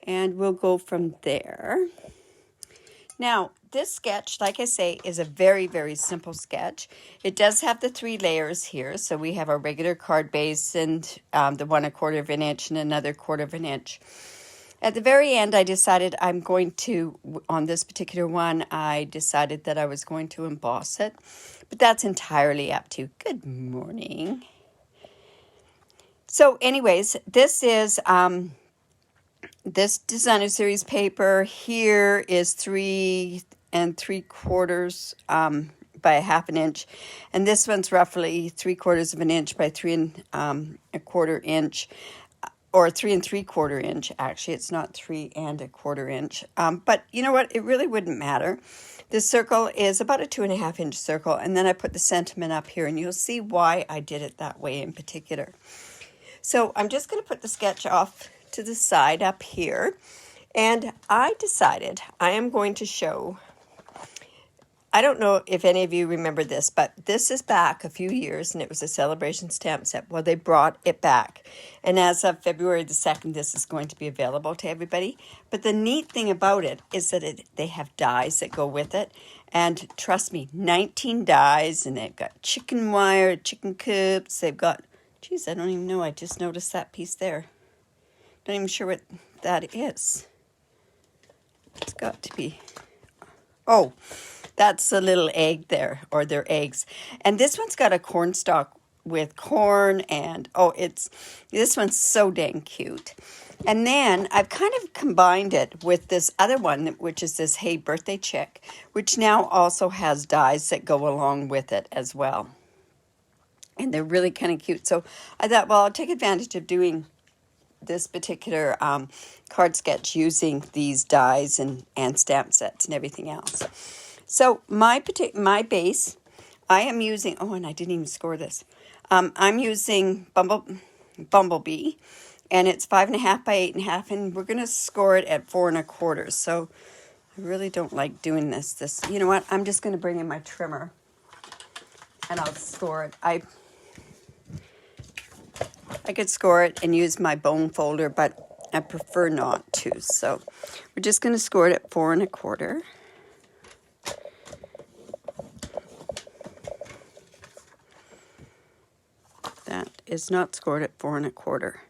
And we'll go from there. Now, this sketch, like I say, is a very, very simple sketch. It does have the 3 layers here. So we have our regular card base and the 1/4 of an inch and another 1/4 of an inch. At the very end, I decided I'm going to, on this particular one, I decided that I was going to emboss it. But that's entirely up to you. Good morning. So anyways, this is this designer series paper. Here is 3 3/4 by 1/2 inch, and this one's roughly 3/4 of an inch by 3 1/4 inch, or 3 3/4 inch. Actually, it's not 3 1/4 inch. But you know what? It really wouldn't matter. This circle is about a 2 1/2 inch circle, and then I put the sentiment up here, and you'll see why I did it that way in particular. So I'm just going to put the sketch off to the side up here, and I decided I am going to show, I don't know if any of you remember this, but this is back a few years, and it was a celebration stamp set. Well, they brought it back, and as of February the 2nd, this is going to be available to everybody. But the neat thing about it is that they have dies that go with it, and trust me, 19 dies, and they've got chicken wire, chicken coops, they've got, geez, I don't even know, I just noticed that piece there. Not even sure what that is. It's got to be, oh, that's a little egg there, or they're eggs. And this one's got a corn stalk with corn, and oh, this one's so dang cute. And then I've kind of combined it with this other one, which is this Hey Birthday Chick, which now also has dies that go along with it as well. And they're really kind of cute. So I thought, well, I'll take advantage of doing this particular card sketch using these dies and stamp sets and everything else. So my base, I am using, oh, and I didn't even score this. I'm using Bumblebee, and it's 5 1/2 by 8 1/2, and we're going to score it at 4 1/4. So I really don't like doing this. You know what? I'm just going to bring in my trimmer, and I'll score it. I could score it and use my bone folder, but I prefer not to. So we're just going to score it at 4 1/4. That is not scored at 4 1/4.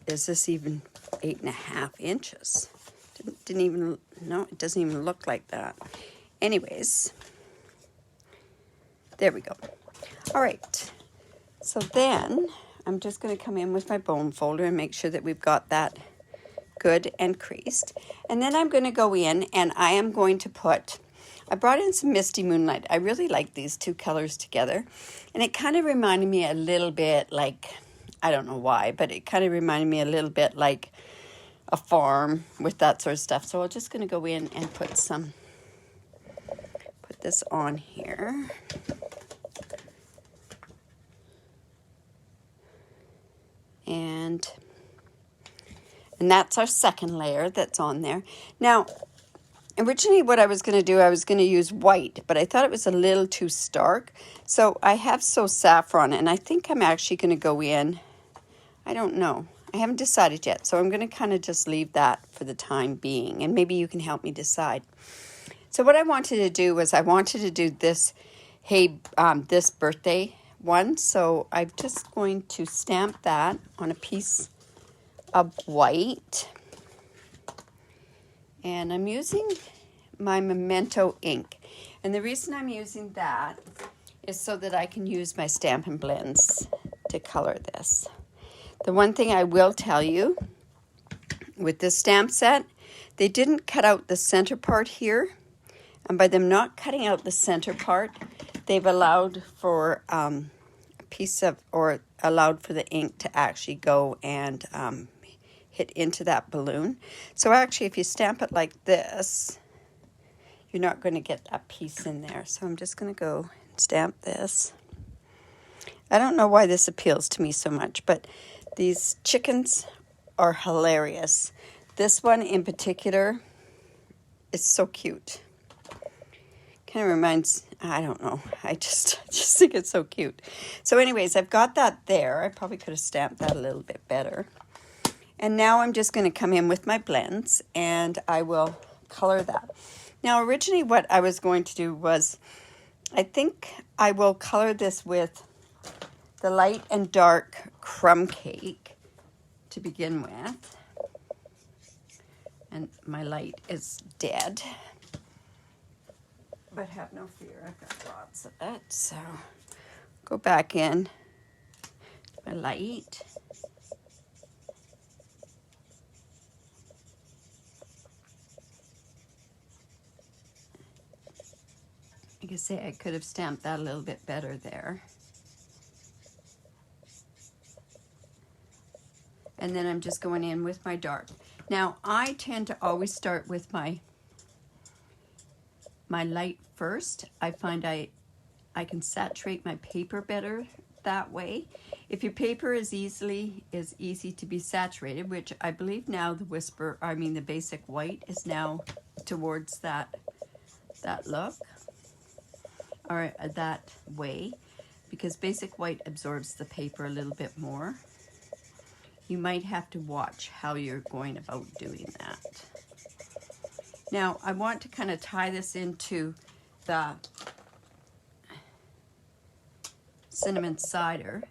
Is this even 8 1/2 inches? Didn't even, no, it doesn't even look like that. Anyways, there we go. All right. So then I'm just going to come in with my bone folder and make sure that we've got that good and creased. And then I'm going to go in and I am going to put, I brought in some Misty Moonlight. I really like these 2 colors together. And it kind of reminded me a little bit like, I don't know why, but it kind of reminded me a little bit like a farm with that sort of stuff. So I'm just going to go in and put this on here. And that's our second layer that's on there. Now, originally what I was going to do, I was going to use white, but I thought it was a little too stark. So I have So Saffron, and I think I'm actually going to go in, I don't know. I haven't decided yet, so I'm going to kind of just leave that for the time being, and maybe you can help me decide. So what I wanted to do was I wanted to do this, this birthday one. So I'm just going to stamp that on a piece of white. And I'm using my Memento ink. And the reason I'm using that is so that I can use my Stampin' Blends to color this. The one thing I will tell you, with this stamp set, they didn't cut out the center part here. And by them not cutting out the center part, they've allowed for allowed for the ink to actually go and hit into that balloon. So actually, if you stamp it like this, you're not going to get that piece in there. So I'm just going to go and stamp this. I don't know why this appeals to me so much, but these chickens are hilarious. This one in particular is so cute. Kind of reminds, I don't know, I just think it's so cute. So anyways, I've got that there. I probably could have stamped that a little bit better. And now I'm just going to come in with my blends and I will color that. Now originally what I was going to do was, I think I will color this with the light and dark crumb cake to begin with. And my light is dead. But have no fear, I've got lots of it. So go back in my light. Like I say, I could have stamped that a little bit better there. And then I'm just going in with my dark. Now, I tend to always start with my light first. I find I can saturate my paper better that way. If your paper is easy to be saturated, which I believe now the basic white is now towards that look, or that way, because basic white absorbs the paper a little bit more. You might have to watch how you're going about doing that. Now, I want to kind of tie this into the cinnamon cider.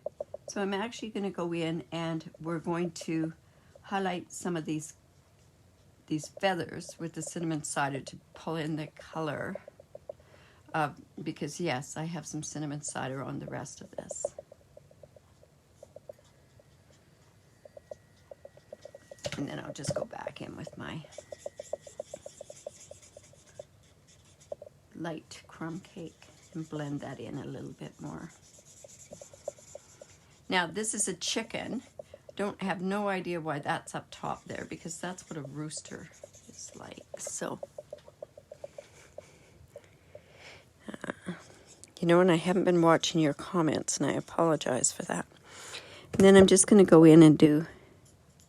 So I'm actually going to go in and we're going to highlight some of these feathers with the cinnamon cider to pull in the color. Because yes, I have some cinnamon cider on the rest of this. And then I'll just go back in with my light crumb cake and blend that in a little bit more. Now this is a chicken. Don't have no idea why that's up top there, because that's what a rooster is like. So, you know, and I haven't been watching your comments, and I apologize for that. And then I'm just going to go in and do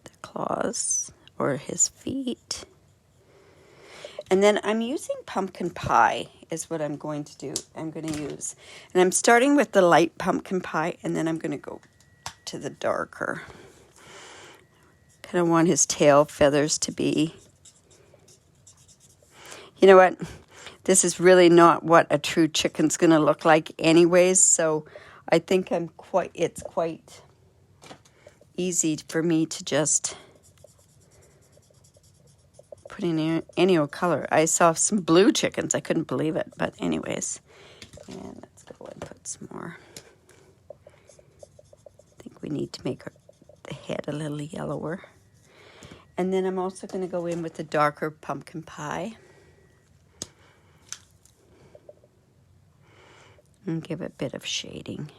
the claws or his feet. And then I'm using pumpkin pie is what I'm going to do. I'm going to use. And I'm starting with the light pumpkin pie, and then I'm going to go to the darker. Kind of want his tail feathers to be. You know what? This is really not what a true chicken's going to look like anyways, so I think it's quite easy for me to just put in any old color. I saw some blue chickens. I couldn't believe it, but anyways. And let's go and put some more. I think we need to make the head a little yellower. And then I'm also going to go in with the darker pumpkin pie. And give it a bit of shading.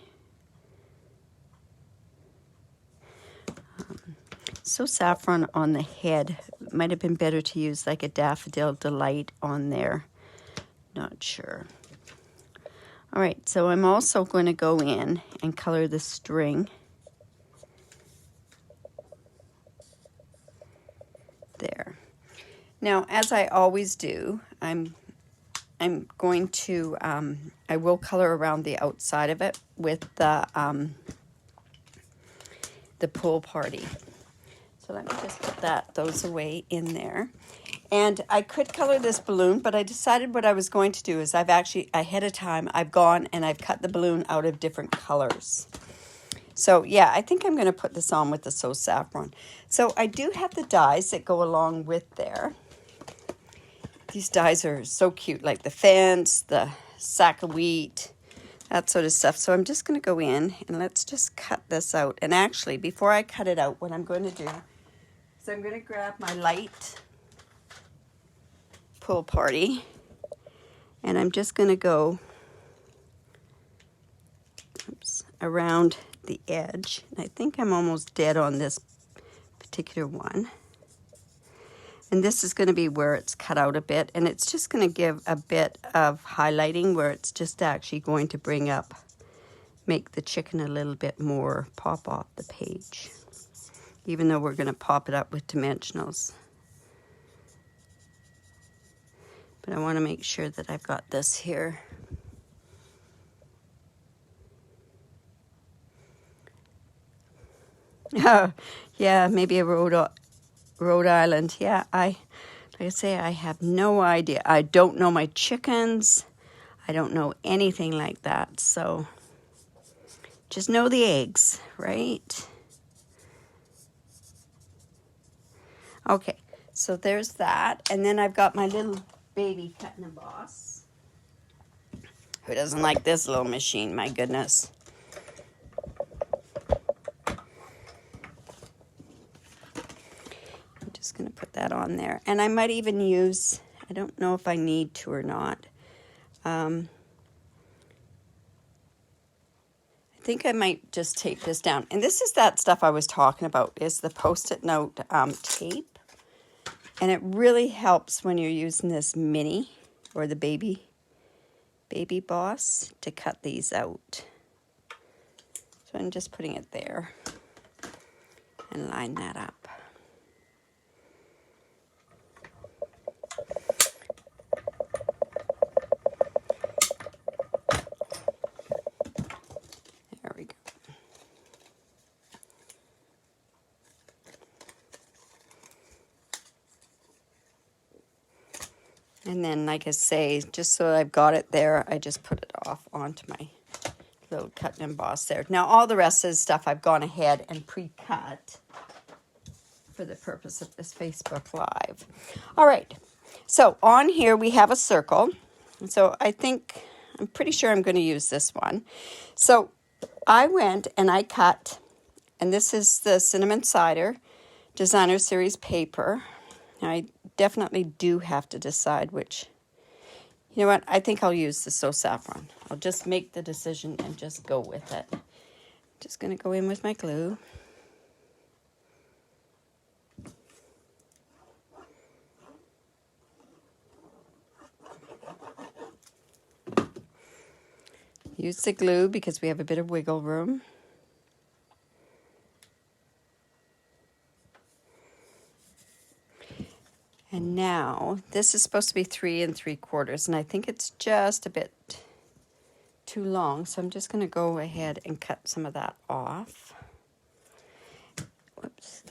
So saffron on the head. Might have been better to use like a Daffodil Delight on there. Not sure. All right, so I'm also going to go in and color the string. There. Now, as I always do, I'm going to, I will color around the outside of it with the pool party. So let me just put those away in there. And I could color this balloon, but I decided what I was going to do is ahead of time, I've gone and I've cut the balloon out of different colors. So yeah, I think I'm going to put this on with the So Saffron. So I do have the dies that go along with there. These dies are so cute, like the fence, the sack of wheat, that sort of stuff. So I'm just going to go in and let's just cut this out. And actually, before I cut it out, what I'm going to do is I'm going to grab my light pool party and I'm just going to go around the edge. And I think I'm almost dead on this particular one. And this is going to be where it's cut out a bit. And it's just going to give a bit of highlighting where it's just actually going to make the chicken a little bit more pop off the page. Even though we're going to pop it up with dimensionals. But I want to make sure that I've got this here. Oh, yeah, maybe a Rhode Island. Yeah, like I say, I have no idea. I don't know my chickens. I don't know anything like that. So just know the eggs, right? Okay, so there's that. And then I've got my little baby cut and emboss. Who doesn't like this little machine? My goodness. I'm just going to put that on there. And I might even use, I don't know if I need to or not. I think I might just tape this down. And this is that stuff I was talking about, is the Post-it note tape. And it really helps when you're using this mini or the baby boss to cut these out. So I'm just putting it there and line that up. There we go. And then, like I say, just so I've got it there, I just put it off onto my little cut and emboss there. Now, all the rest of the stuff I've gone ahead and pre-cut for the purpose of this Facebook Live. All right, so on here we have a circle. So I'm pretty sure I'm going to use this one. So I went and I cut, and this is the Cinnamon Cider Designer Series paper. Now, I definitely do have to decide which. You know what? I think I'll use the So Saffron. I'll just make the decision and just go with it. Just going to go in with my glue. Use the glue because we have a bit of wiggle room. And now, this is supposed to be 3 3/4, and I think it's just a bit too long, so I'm just going to go ahead and cut some of that off. Whoops.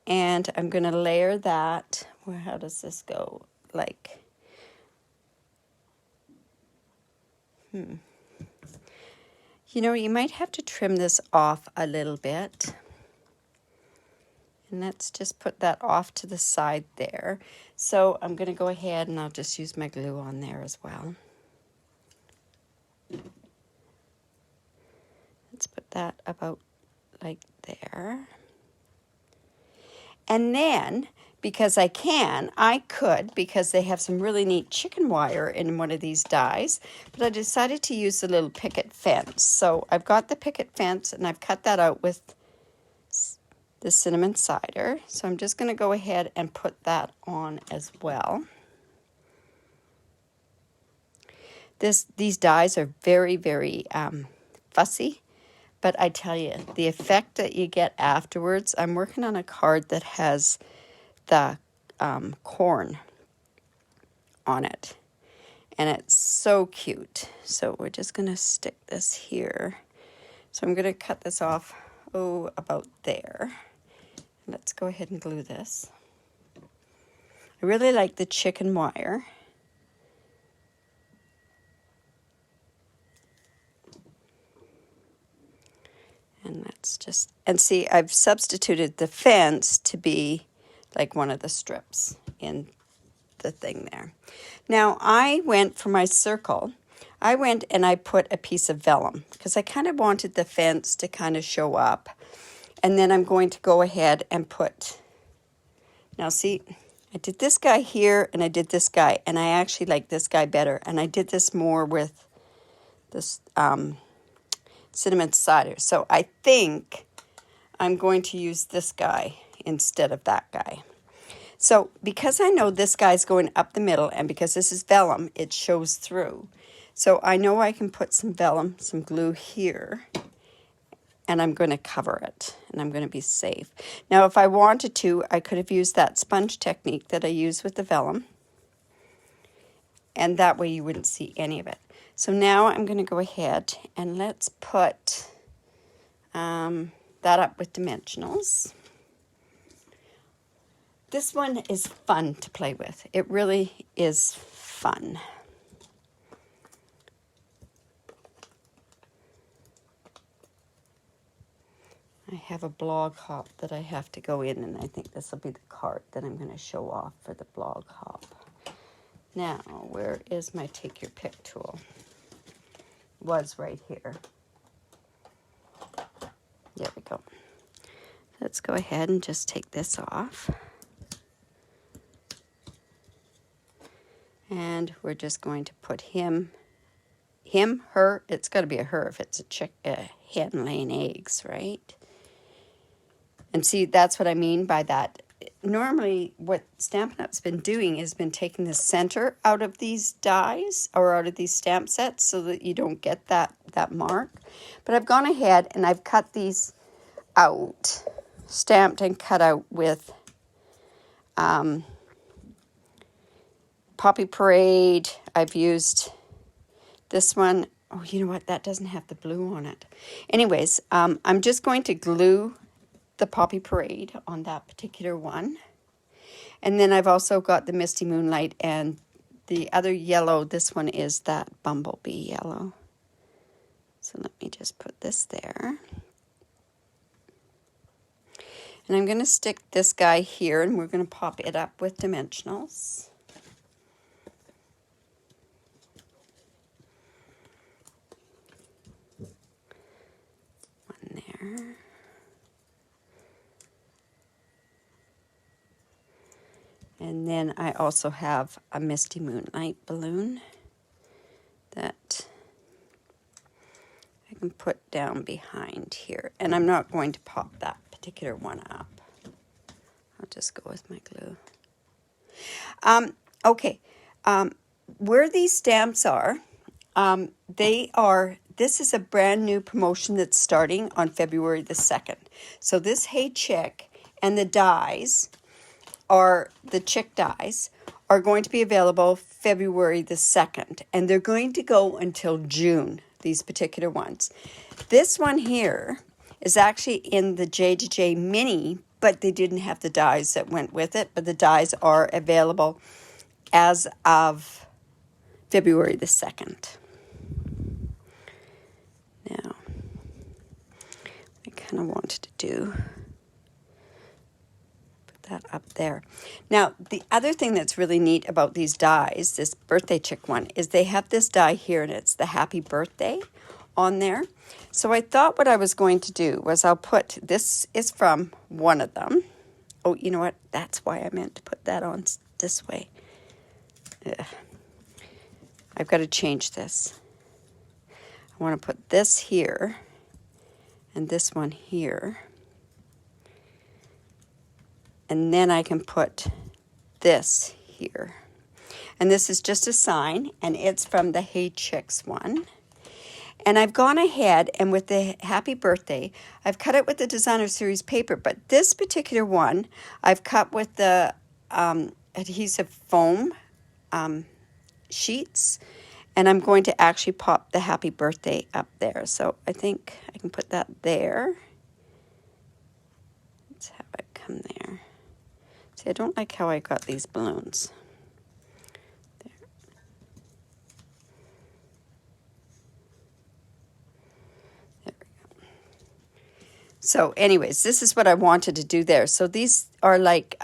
And I'm going to layer that. How does this go? Like, you know, you might have to trim this off a little bit. And let's just put that off to the side there. So I'm going to go ahead and I'll just use my glue on there as well. Let's put that about like there. And then, because I could, because they have some really neat chicken wire in one of these dies, but I decided to use the little picket fence. So I've got the picket fence and I've cut that out with the cinnamon cider. So I'm just going to go ahead and put that on as well. These dies are very, very fussy, but I tell you, the effect that you get afterwards, I'm working on a card that has the corn on it, and it's so cute. So we're just going to stick this here. So I'm going to cut this off, about there. Let's go ahead and glue this. I really like the chicken wire. And let's just, and see, I've substituted the fence to be like one of the strips in the thing there. Now, I went for my circle, I went and I put a piece of vellum because I kind of wanted the fence to kind of show up. And then I'm going to go ahead and put, now see, I did this guy here and I did this guy, and I actually like this guy better. And I did this more with this cinnamon cider. So I think I'm going to use this guy instead of that guy. So because I know this guy's going up the middle, and because this is vellum, it shows through. So I know I can put some vellum, some glue here, and I'm going to cover it, and I'm going to be safe. Now, if I wanted to, I could have used that sponge technique that I use with the vellum, and that way you wouldn't see any of it. So now I'm going to go ahead and let's put that that up with dimensionals. This one is fun to play with. It really is fun. I have a blog hop that I have to go in, and I think this will be the card that I'm going to show off for the blog hop. Now, where is my take your pick tool? Was right here. There we go. Let's go ahead and just take this off. And we're just going to put him, her, it's got to be a her if it's a hen laying eggs, right? And see, that's what I mean by that. Normally, what Stampin' Up's been doing is been taking the center out of these dies or out of these stamp sets so that you don't get that mark. But I've gone ahead and I've cut these out, stamped and cut out with Poppy Parade. I've used this one. Oh, you know what? That doesn't have the blue on it. Anyways, I'm just going to glue the Poppy Parade on that particular one. And then I've also got the Misty Moonlight and the other yellow. This one is that Bumblebee yellow. So let me just put this there. And I'm going to stick this guy here, and we're going to pop it up with dimensionals. One there. And then I also have a Misty Moonlight balloon that I can put down behind here. And I'm not going to pop that particular one up. I'll just go with my glue. Okay, where these stamps are, this is a brand new promotion that's starting on February the 2nd. So this Hey Chick and the dies, or the chick dies, are going to be available February the 2nd. And they're going to go until June, these particular ones. This one here is actually in the J to Mini, but they didn't have the dies that went with it. But the dies are available as of February the 2nd. Now, I kind of wanted to do that up there. Now, the other thing that's really neat about these dies, this birthday chick one, is they have this die here, and it's the happy birthday on there. So I thought what I was going to do was I'll put, this is from one of them. Oh, you know what? That's why I meant to put that on this way. Ugh. I've got to change this. I want to put this here and this one here. And then I can put this here. And this is just a sign, and it's from the Hey Chicks one. And I've gone ahead, and with the happy birthday, I've cut it with the designer series paper. But this particular one, I've cut with the adhesive foam sheets. And I'm going to actually pop the happy birthday up there. So I think I can put that there. Let's have it come there. See, I don't like how I got these balloons. There. There we go. So anyways, this is what I wanted to do there. So these are like,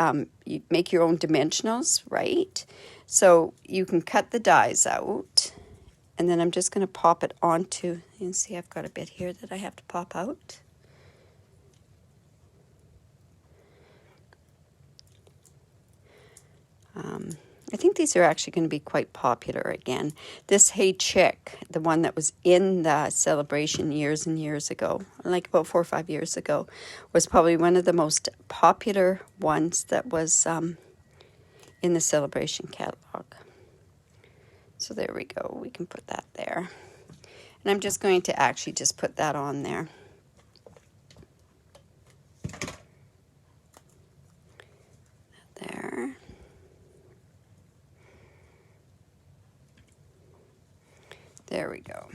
you make your own dimensionals, right? So you can cut the dies out. And then I'm just going to pop it onto, you can see I've got a bit here that I have to pop out. I think these are actually going to be quite popular again. This Hey Chick, the one that was in the celebration years and years ago, like about 4 or 5 years ago, was probably one of the most popular ones that was in the celebration catalog. So there we go. We can put that there. And I'm just going to actually just put that on there. There. There we go.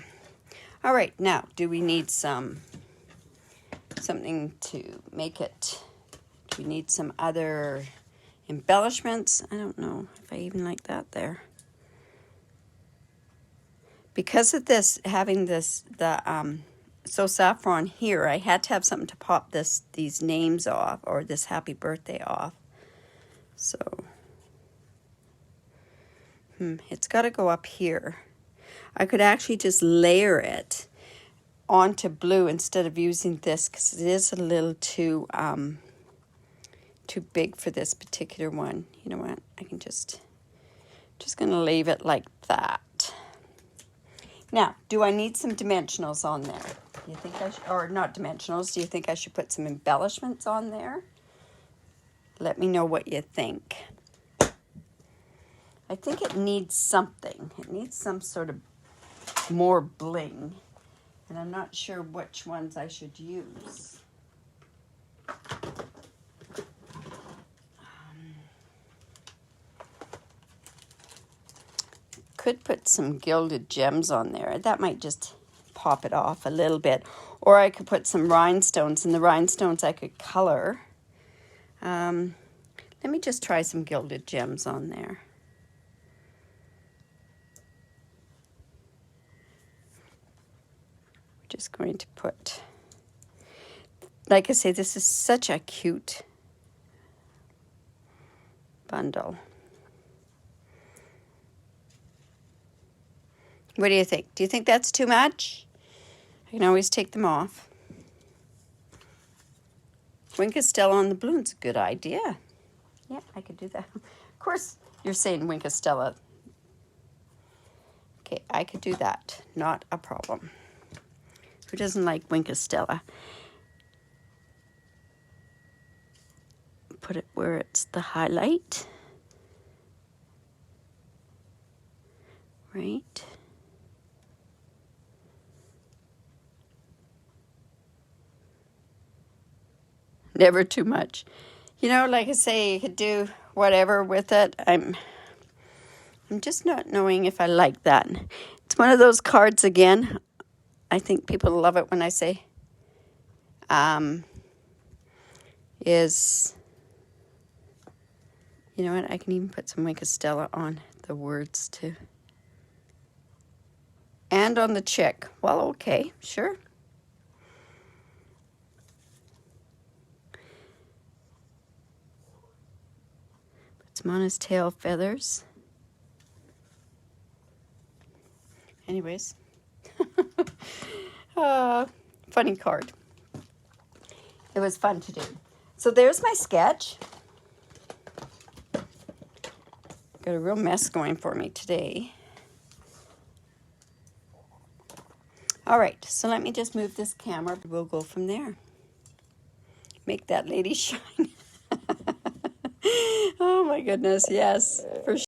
All right, now, do we need some something to make it. Do we need some other embellishments? I don't know if I even like that there. Because of this, having this, So Saffron here, I had to have something to pop these names off, or this happy birthday off. So, it's got to go up here. I could actually just layer it onto blue instead of using this, because it is a little too big for this particular one. You know what? I can just going to leave it like that. Now, do I need some dimensionals on there? Do you think I should, or not dimensionals, do you think I should put some embellishments on there? Let me know what you think. I think it needs something. It needs some sort of more bling. And I'm not sure which ones I should use. Could put some gilded gems on there. That might just pop it off a little bit. Or I could put some rhinestones, and the rhinestones I could color. Let me just try some gilded gems on there. We're just going to put, like I say, this is such a cute bundle. What do you think? Do you think that's too much? I can always take them off. Wink Stella on the balloon's a good idea. Yeah, I could do that. Of course, you're saying Wink Stella. Okay, I could do that. Not a problem. Who doesn't like Wink Stella? Put it where it's the highlight. Right. Never too much. You know, like I say, you could do whatever with it. I'm just not knowing if I like that. It's one of those cards again. I think people love it when I say, you know what? I can even put some Wink Stella on the words too. And on the chick. Well, okay, sure. Some on his tail feathers. Anyways. Funny card. It was fun to do. So there's my sketch. Got a real mess going for me today. All right, so let me just move this camera. We'll go from there. Make that lady shine. Oh my goodness, yes, for sure.